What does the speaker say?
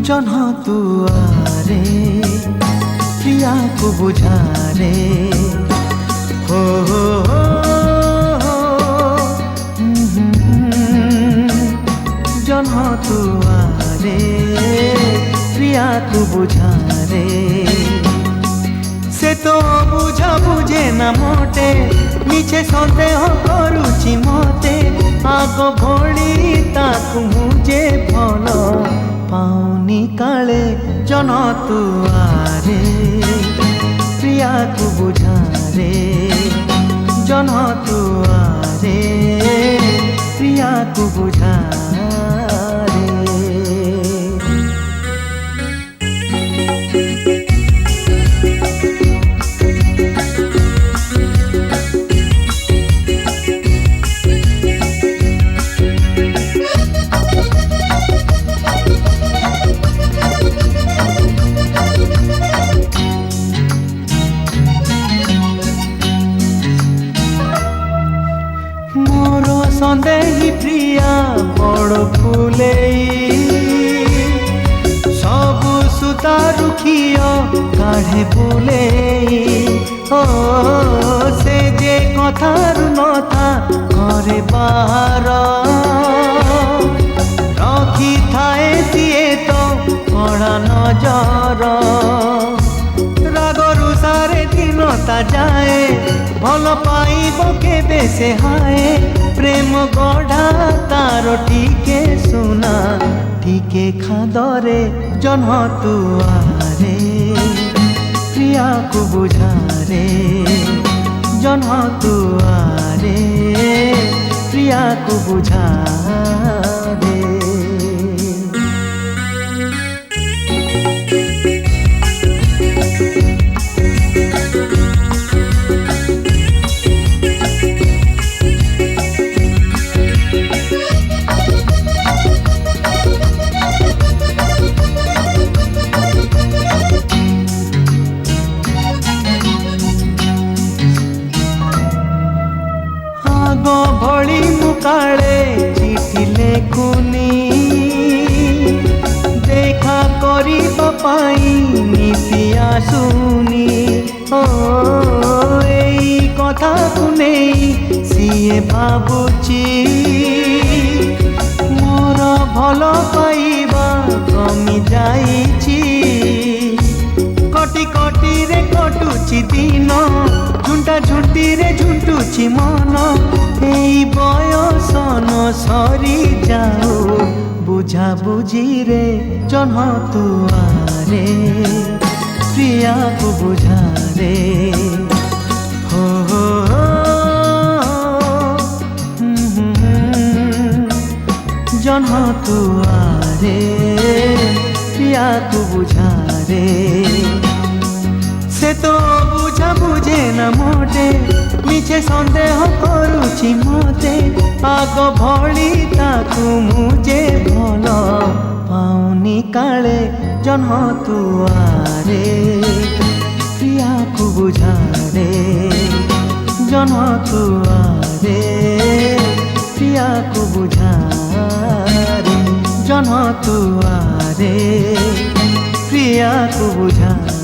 जन्ह तुआरे प्रिया को बुझारे हो जन्ह तुआरे प्रिया को बुझारे से तो बुझा बुझे न मोटे मिछे सन्देह करुची मते आग भोली ताकू मुझे भल पाऊनी काले जन तुआरे प्रिया को बुझारे जन तुआरे प्रिया को बुझारे सन्देही प्रिया बड़ फुले सबु सुता रुखिय काढ़े बुले ओ से जे कथार नथा घरे बाहर रखी थाए सिए तो कड़ा नजर रागरु सारे दिनता जाए भल पाइब केबे से हाए प्रेम गढ़ा तार टीके सुना टीके खादरे जन्ह तुआरे प्रिया को बुझारे जन्ह तुआरे प्रिया को बुझारे भली मुकाले चिठी लेखुनी देखा करी पाई नीति आसुनी ओ एई कथा को नहीं सीए भाबुची मोर भल पाइबा कमी जाइची कटी कटी रे कटुची दिन झुंटा झुंटी रे झुंटुची मन এই বয়সন সরি যাও বুঝা বুঝি রে জন্হ তুয়ারে প্রিয়া কো বুঝারে হো জন্হ তুয়ারে প্রিয়া কো বুঝারে से तो बुझा बुझे न मोटे मिछे सन्देह करुची मते आग भली ताकू मुझे भल पाऊनी काले जन्ह तुआरे प्रिया को बुझारे जन्ह तुआरे प्रिया को बुझारे जन्ह तुआरे प्रिया को बुझारे।